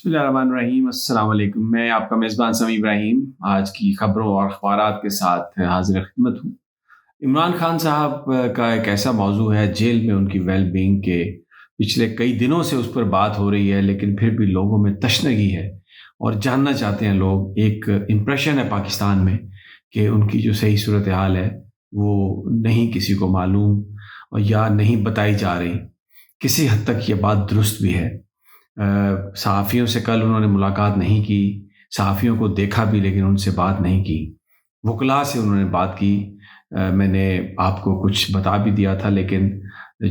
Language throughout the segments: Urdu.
بسم اللہ الرحمن الرحیم۔ السلام علیکم۔ میں آپ کا میزبان سمیع ابراہیم آج کی خبروں اور اخبارات کے ساتھ حاضر خدمت ہوں۔ عمران خان صاحب کا ایک ایسا موضوع ہے، جیل میں ان کی ویل بینگ کے پچھلے کئی دنوں سے اس پر بات ہو رہی ہے، لیکن پھر بھی لوگوں میں تشنگی ہے اور جاننا چاہتے ہیں لوگ۔ ایک امپریشن ہے پاکستان میں کہ ان کی جو صحیح صورتحال ہے وہ نہیں کسی کو معلوم اور یا نہیں بتائی جا رہی۔ کسی حد تک یہ بات درست بھی ہے۔ صحافیوں سے کل انہوں نے ملاقات نہیں کی، صحافیوں کو دیکھا بھی لیکن ان سے بات نہیں کی۔ وکلاء سے انہوں نے بات کی، میں نے آپ کو کچھ بتا بھی دیا تھا، لیکن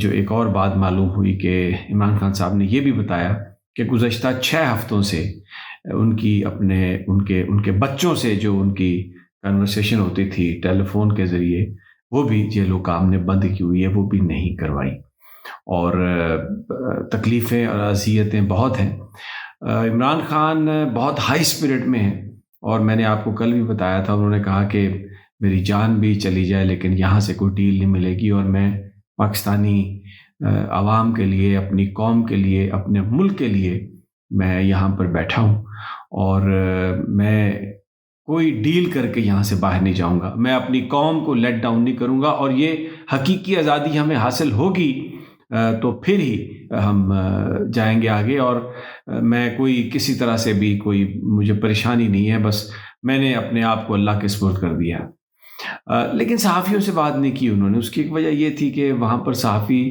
جو ایک اور بات معلوم ہوئی کہ عمران خان صاحب نے یہ بھی بتایا کہ گزشتہ 6 ہفتوں سے ان کی ان کے بچوں سے جو ان کی کنورسیشن ہوتی تھی ٹیلی فون کے ذریعے، وہ بھی جیل حکام نے بند کی ہوئی ہے، وہ بھی نہیں کروائی۔ اور تکلیفیں اور اذیتیں بہت ہیں۔ عمران خان بہت ہائی اسپرٹ میں ہیں، اور میں نے آپ کو کل بھی بتایا تھا، انہوں نے کہا کہ میری جان بھی چلی جائے لیکن یہاں سے کوئی ڈیل نہیں ملے گی، اور میں پاکستانی عوام کے لیے، اپنی قوم کے لیے، اپنے ملک کے لیے میں یہاں پر بیٹھا ہوں، اور میں کوئی ڈیل کر کے یہاں سے باہر نہیں جاؤں گا۔ میں اپنی قوم کو لیٹ ڈاؤن نہیں کروں گا، اور یہ حقیقی آزادی ہمیں حاصل ہوگی تو پھر ہی ہم جائیں گے آگے، اور میں کوئی کسی طرح سے بھی کوئی مجھے پریشانی نہیں ہے، بس میں نے اپنے آپ کو اللہ کے سپرد کر دیا۔ لیکن صحافیوں سے بات نہیں کی انہوں نے۔ اس کی ایک وجہ یہ تھی کہ وہاں پر صحافی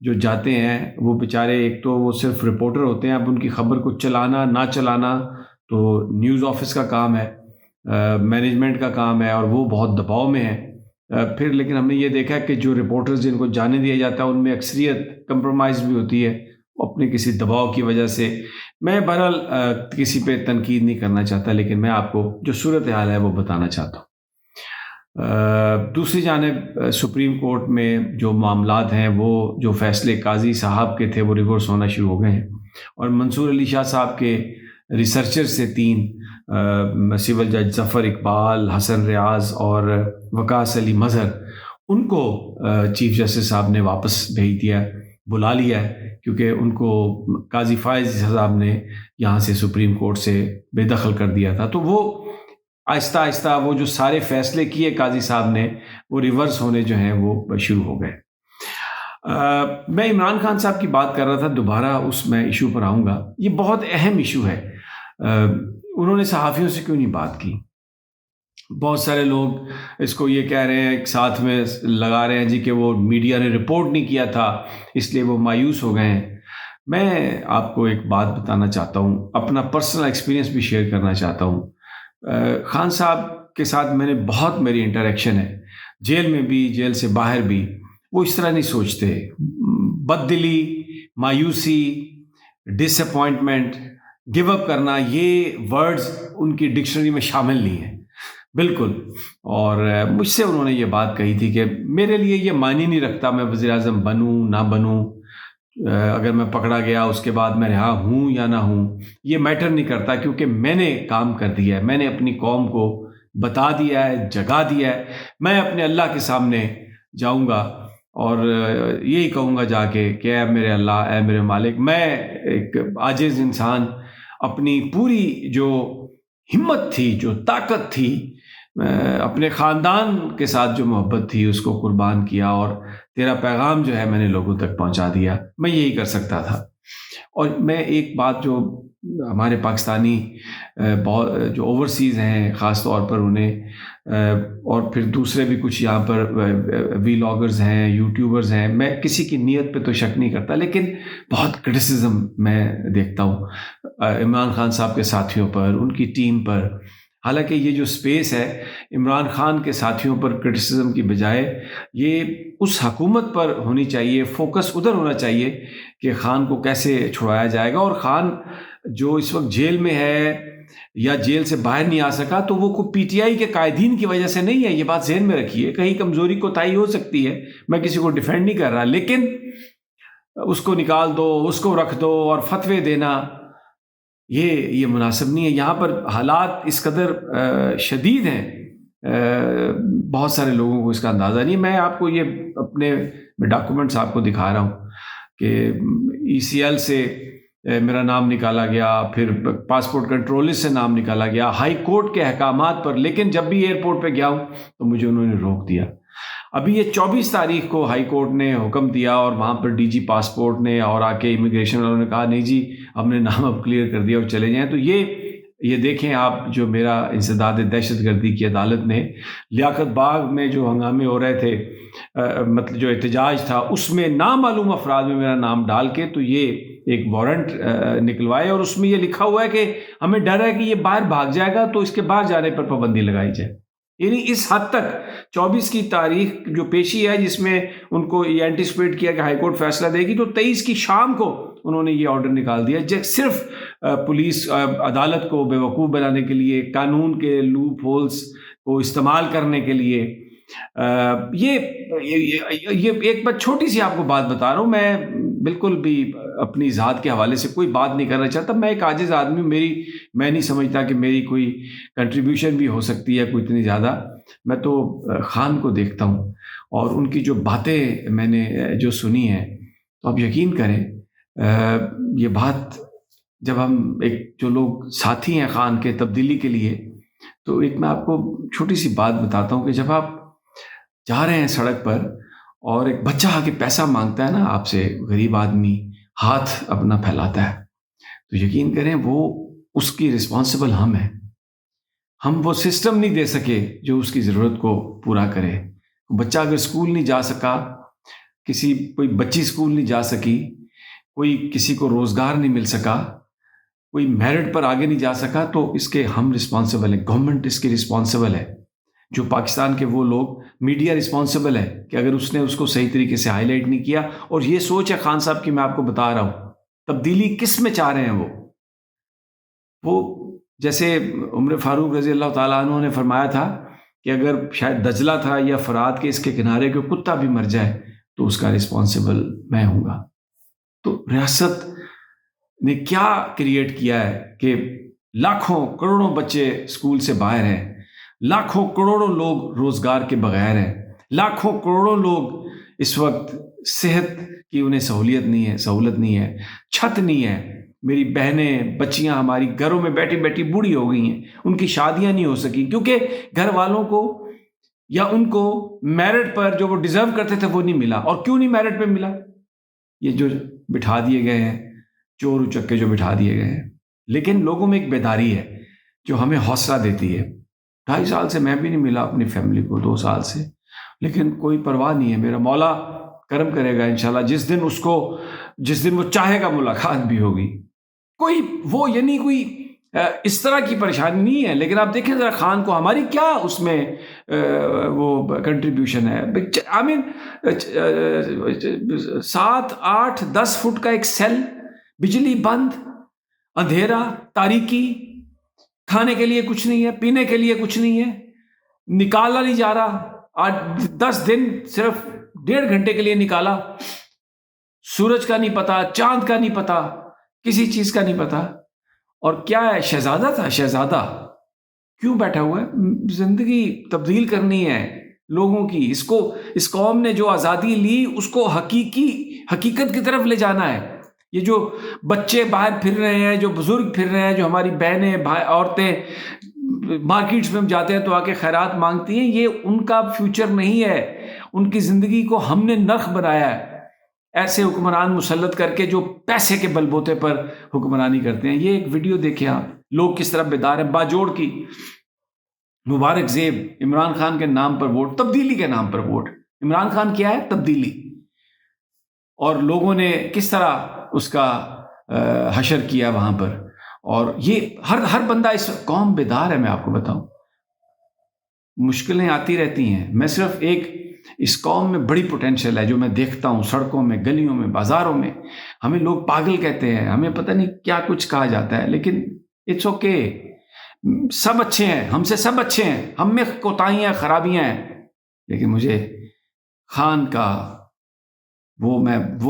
جو جاتے ہیں وہ بیچارے، ایک تو وہ صرف رپورٹر ہوتے ہیں، اب ان کی خبر کو چلانا نہ چلانا تو نیوز آفس کا کام ہے، مینجمنٹ کا کام ہے، اور وہ بہت دباؤ میں ہے۔ پھر لیکن ہم نے یہ دیکھا کہ جو رپورٹرز جن کو جانے دیا جاتا ہے ان میں اکثریت کمپرومائز بھی ہوتی ہے اپنے کسی دباؤ کی وجہ سے۔ میں بہرحال کسی پہ تنقید نہیں کرنا چاہتا، لیکن میں آپ کو جو صورتحال ہے وہ بتانا چاہتا ہوں۔ دوسری جانب سپریم کورٹ میں جو معاملات ہیں، وہ جو فیصلے قاضی صاحب کے تھے وہ ریورس ہونا شروع ہو گئے ہیں، اور منصور علی شاہ صاحب کے ریسرچر سے 3 سول جج ظفر اقبال، حسن ریاض اور وقاص علی مظہر، ان کو چیف جسٹس صاحب نے واپس بھیج دیا، بلا لیا ہے، کیونکہ ان کو قاضی فائز صاحب نے یہاں سے سپریم کورٹ سے بے دخل کر دیا تھا۔ تو وہ آہستہ آہستہ وہ جو سارے فیصلے کیے قاضی صاحب نے، وہ ریورس ہونے جو ہیں وہ شروع ہو گئے۔ میں عمران خان صاحب کی بات کر رہا تھا، دوبارہ اس میں ایشو پر آؤں گا۔ یہ بہت اہم ایشو ہے۔ انہوں نے صحافیوں سے کیوں نہیں بات کی؟ بہت سارے لوگ اس کو یہ کہہ رہے ہیں، ایک ساتھ میں لگا رہے ہیں جی کہ وہ میڈیا نے رپورٹ نہیں کیا تھا اس لیے وہ مایوس ہو گئے ہیں۔ میں آپ کو ایک بات بتانا چاہتا ہوں، اپنا پرسنل ایکسپیرینس بھی شیئر کرنا چاہتا ہوں۔ خان صاحب کے ساتھ میں نے بہت میری انٹریکشن ہے، جیل میں بھی، جیل سے باہر بھی۔ وہ اس طرح نہیں سوچتے۔ بددلی، مایوسی، ڈس اپوائنٹمنٹ، گیو اپ کرنا، یہ ورڈز ان کی ڈکشنری میں شامل نہیں ہیں بالکل۔ اور مجھ سے انہوں نے یہ بات کہی تھی کہ میرے لیے یہ معنی نہیں رکھتا میں وزیر اعظم بنوں نہ بنوں، اگر میں پکڑا گیا اس کے بعد میں رہا ہوں یا نہ ہوں، یہ میٹر نہیں کرتا، کیونکہ میں نے کام کر دیا ہے، میں نے اپنی قوم کو بتا دیا ہے، جگا دیا ہے۔ میں اپنے اللہ کے سامنے جاؤں گا اور یہی کہوں گا جا کے کہ اے میرے اللہ، اے میرے مالک، میں ایک عاجز انسان اپنی پوری جو ہمت تھی، جو طاقت تھی، اپنے خاندان کے ساتھ جو محبت تھی، اس کو قربان کیا، اور تیرا پیغام جو ہے میں نے لوگوں تک پہنچا دیا۔ میں یہی کر سکتا تھا۔ اور میں ایک بات جو ہمارے پاکستانی بہت جو اوورسیز ہیں، خاص طور پر انہیں، اور پھر دوسرے بھی کچھ یہاں پر ویلاگرز ہیں، یوٹیوبرز ہیں، میں کسی کی نیت پہ تو شک نہیں کرتا، لیکن بہت کرٹیسزم میں دیکھتا ہوں عمران خان صاحب کے ساتھیوں پر، ان کی ٹیم پر۔ حالانکہ یہ جو سپیس ہے عمران خان کے ساتھیوں پر کرٹیسزم کی بجائے یہ اس حکومت پر ہونی چاہیے، فوکس ادھر ہونا چاہیے کہ خان کو کیسے چھڑایا جائے گا۔ اور خان جو اس وقت جیل میں ہے یا جیل سے باہر نہیں آ سکا، تو وہ کوئی پی ٹی آئی کے قائدین کی وجہ سے نہیں ہے، یہ بات ذہن میں رکھیے۔ کہیں کمزوری کوتاہی ہو سکتی ہے، میں کسی کو ڈیفینڈ نہیں کر رہا، لیکن اس کو نکال دو، اس کو رکھ دو اور فتوے دینا، یہ مناسب نہیں ہے۔ یہاں پر حالات اس قدر شدید ہیں، بہت سارے لوگوں کو اس کا اندازہ نہیں ہے۔ میں آپ کو یہ اپنے ڈاکومنٹس آپ کو دکھا رہا ہوں کہ ای سی ایل سے میرا نام نکالا گیا، پھر پاسپورٹ کنٹرولر سے نام نکالا گیا، ہائی کورٹ کے احکامات پر، لیکن جب بھی ایئرپورٹ پہ گیا ہوں تو مجھے انہوں نے روک دیا۔ ابھی یہ 24 تاریخ کو ہائی کورٹ نے حکم دیا اور وہاں پر ڈی جی پاسپورٹ نے اور آ کے امیگریشن والوں نے کہا نہیں جی ہم نے نام اب کلیئر کر دیا اور چلے جائیں۔ تو یہ دیکھیں آپ، جو میرا انسداد دہشت گردی کی عدالت نے لیاقت باغ میں جو ہنگامے ہو رہے تھے، مطلب جو احتجاج تھا، اس میں نامعلوم افراد میں میرا نام ڈال کے تو یہ ایک وارنٹ نکلوائے، اور اس میں یہ لکھا ہوا ہے کہ ہمیں ڈر ہے کہ یہ باہر بھاگ جائے گا تو اس کے باہر جانے پر پابندی لگائی جائے۔ یعنی اس حد تک 24 کی تاریخ جو پیشی ہے جس میں ان کو یہ اینٹیسپیٹ کیا کہ ہائی کورٹ فیصلہ دے گی، تو 23 کی شام کو انہوں نے یہ آرڈر نکال دیا صرف پولیس عدالت کو بیوقوف بنانے کے لیے، قانون کے لوپ ہولز کو استعمال کرنے کے لیے۔ یہ ایک بات چھوٹی سی آپ کو بات بتا رہا ہوں، میں بالکل بھی اپنی ذات کے حوالے سے کوئی بات نہیں کرنا چاہتا، میں ایک عاجز آدمی ہوں، میں نہیں سمجھتا کہ میری کوئی کنٹریبیوشن بھی ہو سکتی ہے کوئی اتنی زیادہ۔ میں تو خان کو دیکھتا ہوں اور ان کی جو باتیں میں نے جو سنی ہیں، تو آپ یقین کریں یہ بات جب ہم ایک جو لوگ ساتھی ہیں خان کے تبدیلی کے لیے، تو ایک میں آپ کو چھوٹی سی بات بتاتا ہوں کہ جب آپ جا رہے ہیں سڑک پر اور ایک بچہ آ کے پیسہ مانگتا ہے نا آپ سے، غریب آدمی ہاتھ اپنا پھیلاتا ہے، تو یقین کریں وہ اس کی رسپانسبل ہم ہیں۔ ہم وہ سسٹم نہیں دے سکے جو اس کی ضرورت کو پورا کرے۔ بچہ اگر اسکول نہیں جا سکا، کوئی بچی اسکول نہیں جا سکی، کوئی کسی کو روزگار نہیں مل سکا، کوئی میرٹ پر آگے نہیں جا سکا، تو اس کے ہم رسپانسبل ہیں، گورنمنٹ اس کی رسپانسبل ہے۔ جو پاکستان کے وہ لوگ، میڈیا رسپانسبل ہے کہ اگر اس نے اس کو صحیح طریقے سے ہائی لائٹ نہیں کیا۔ اور یہ سوچ ہے خان صاحب کی، میں آپ کو بتا رہا ہوں تبدیلی کس میں چاہ رہے ہیں وہ جیسے عمر فاروق رضی اللہ تعالیٰ عنہ نے فرمایا تھا کہ اگر شاید دجلہ تھا یا فرات کے اس کے کنارے کے کتا بھی مر جائے تو اس کا رسپانسبل میں ہوں گا۔ تو ریاست نے کیا کریٹ کیا ہے کہ لاکھوں کروڑوں بچے اسکول سے باہر ہیں، لاکھوں کروڑوں لوگ روزگار کے بغیر ہیں، لاکھوں کروڑوں لوگ اس وقت صحت کی انہیں سہولت نہیں ہے، چھت نہیں ہے۔ میری بہنیں بچیاں ہماری گھروں میں بیٹھی بیٹھی بوڑھی ہو گئی ہیں، ان کی شادیاں نہیں ہو سکی کیونکہ گھر والوں کو یا ان کو میرٹ پر جو وہ ڈیزرو کرتے تھے وہ نہیں ملا۔ اور کیوں نہیں میرٹ پہ ملا؟ یہ جو بٹھا دیے گئے ہیں، چور اچکے جو بٹھا دیے گئے ہیں۔ لیکن لوگوں میں ایک بیداری ہے جو ہمیں حوصلہ دیتی ہے۔ 2.5 سال سے میں بھی نہیں ملا اپنی فیملی کو، 2 سال سے، لیکن کوئی پرواہ نہیں ہے، میرا مولا کرم کرے گا انشاءاللہ، جس دن وہ چاہے گا ملاقات بھی ہوگی۔ کوئی وہ یعنی کوئی اس طرح کی پریشانی نہیں ہے۔ لیکن آپ دیکھیں ذرا خان کو، ہماری کیا اس میں وہ کنٹریبیوشن ہے؟ 7, 8, 10 فٹ کا ایک سیل، بجلی بند، اندھیرا، تاریکی، کھانے کے لیے کچھ نہیں ہے، پینے کے لیے کچھ نہیں ہے، نکالا نہیں جا رہا۔ 10 دن صرف 1.5 گھنٹے کے لیے نکالا، سورج کا نہیں پتا، چاند کا نہیں پتا، کسی چیز کا نہیں پتا۔ اور کیا ہے؟ شہزادہ تھا، شہزادہ کیوں بیٹھا ہوا ہے؟ زندگی تبدیل کرنی ہے لوگوں کی۔ اس قوم نے جو آزادی لی اس کو حقیقت کی طرف لے جانا ہے۔ یہ جو بچے باہر پھر رہے ہیں، جو بزرگ پھر رہے ہیں، جو ہماری بہنیں عورتیں مارکیٹس میں جاتے ہیں تو آ کے خیرات مانگتی ہیں، یہ ان کا فیوچر نہیں ہے۔ ان کی زندگی کو ہم نے نرخ بنایا ہے، ایسے حکمران مسلط کر کے جو پیسے کے بل بوتے پر حکمرانی کرتے ہیں۔ یہ ایک ویڈیو دیکھیں آپ، لوگ کس طرح بیدار ہیں۔ باجوڑ کی مبارک زیب، عمران خان کے نام پر ووٹ، تبدیلی کے نام پر ووٹ۔ عمران خان کیا ہے؟ تبدیلی۔ اور لوگوں نے کس طرح اس کا حشر کیا وہاں پر۔ اور یہ ہر بندہ اس قوم بیدار ہے، میں آپ کو بتاؤں۔ مشکلیں آتی رہتی ہیں، میں صرف اس قوم میں بڑی پوٹینشل ہے جو میں دیکھتا ہوں، سڑکوں میں، گلیوں میں، بازاروں میں۔ ہمیں لوگ پاگل کہتے ہیں، ہمیں پتہ نہیں کیا کچھ کہا جاتا ہے، لیکن اٹس اوکے، سب اچھے ہیں، ہم سے سب اچھے ہیں، ہم میں کوتاہیاں خرابیاں ہیں، لیکن مجھے خان کا وہ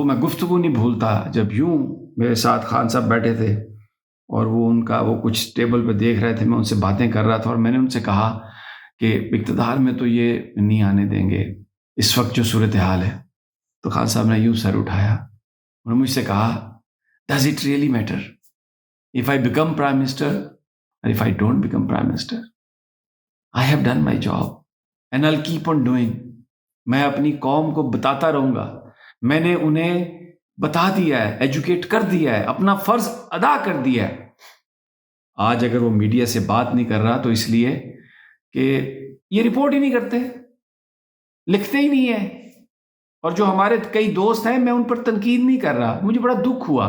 میں گفتگو نہیں بھولتا۔ جب یوں میرے ساتھ خان صاحب بیٹھے تھے اور وہ کچھ ٹیبل پہ دیکھ رہے تھے، میں ان سے باتیں کر رہا تھا، اور میں نے ان سے کہا کہ اقتدار میں تو یہ نہیں آنے دیں گے اس وقت جو صورتحال ہے۔ تو خان صاحب نے یوں سر اٹھایا، انہوں نے مجھ سے کہا Does it really matter? If I become Prime Minister or if I don't become Prime Minister, I have done my job and I'll keep on doing. میں اپنی قوم کو بتاتا رہوں گا. میں نے انہیں بتا دیا ہے, ایجوکیٹ کر دیا ہے, اپنا فرض ادا کر دیا ہے. آج اگر وہ میڈیا سے بات نہیں کر رہا تو اس لیے کہ یہ رپورٹ ہی نہیں کرتے, لکھتے ہی نہیں ہیں. اور جو ہمارے کئی دوست ہیں, میں ان پر تنقید نہیں کر رہا, مجھے بڑا دکھ ہوا.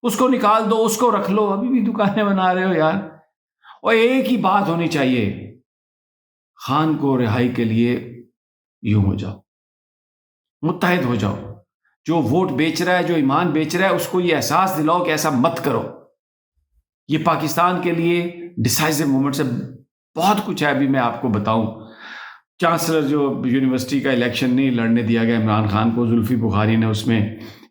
اس کو نکال دو, اس کو رکھ لو, ابھی بھی دکانیں بنا رہے ہو یار. اور ایک ہی بات ہونی چاہیے, خان کو رہائی کے لیے یوں ہو جاؤ, متحد ہو جاؤ. جو ووٹ بیچ رہا ہے, جو ایمان بیچ رہا ہے, اس کو یہ احساس دلاؤ کہ ایسا مت کرو. یہ پاکستان کے لیے ڈیسائزو مومنٹ سے بہت کچھ ہے. ابھی میں آپ کو بتاؤں, چانسلر جو یونیورسٹی کا الیکشن نہیں لڑنے دیا گیا عمران خان کو, زلفی بخاری نے اس میں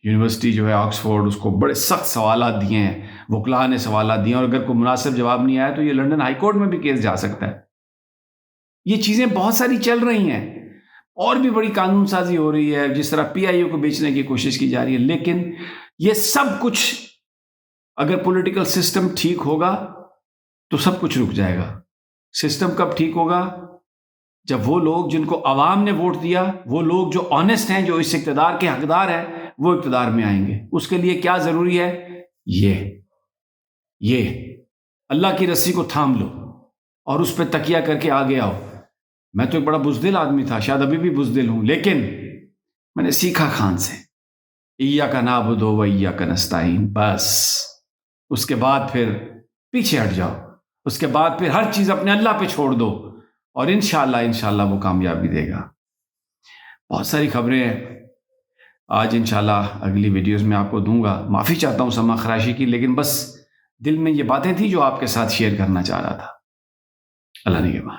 یونیورسٹی جو ہے آکسفورڈ, اس کو بڑے سخت سوالات دیے ہیں, وکلاء نے سوالات دیے ہیں, اور اگر کوئی مناسب جواب نہیں آیا تو یہ لندن ہائی کورٹ میں بھی کیس جا سکتا ہے. یہ چیزیں بہت ساری چل رہی ہیں, اور بھی بڑی قانون سازی ہو رہی ہے, جس طرح پی آئی او کو بیچنے کی کوشش کی جا رہی ہے. لیکن یہ سب کچھ اگر پولیٹیکل سسٹم ٹھیک ہوگا تو سب کچھ رک جائے گا. سسٹم کب ٹھیک ہوگا؟ جب وہ لوگ جن کو عوام نے ووٹ دیا, وہ لوگ جو آنیسٹ ہیں, جو اس اقتدار کے حقدار ہیں, وہ اقتدار میں آئیں گے. اس کے لیے کیا ضروری ہے؟ یہ اللہ کی رسی کو تھام لو اور اس پہ تکیہ کر کے آگے آؤ. میں تو ایک بڑا بزدل آدمی تھا, شاید ابھی بھی بزدل ہوں, لیکن میں نے سیکھا خان سے, ایاک نعبد و ایاک نستعین. بس اس کے بعد پھر پیچھے ہٹ جاؤ, اس کے بعد پھر ہر چیز اپنے اللہ پہ چھوڑ دو, اور انشاءاللہ وہ کامیابی دے گا. بہت ساری خبریں ہیں آج, انشاءاللہ اگلی ویڈیوز میں آپ کو دوں گا. معافی چاہتا ہوں سما خراشی کی, لیکن بس دل میں یہ باتیں تھیں جو آپ کے ساتھ شیئر کرنا چاہ رہا تھا. اللہ نگہبان.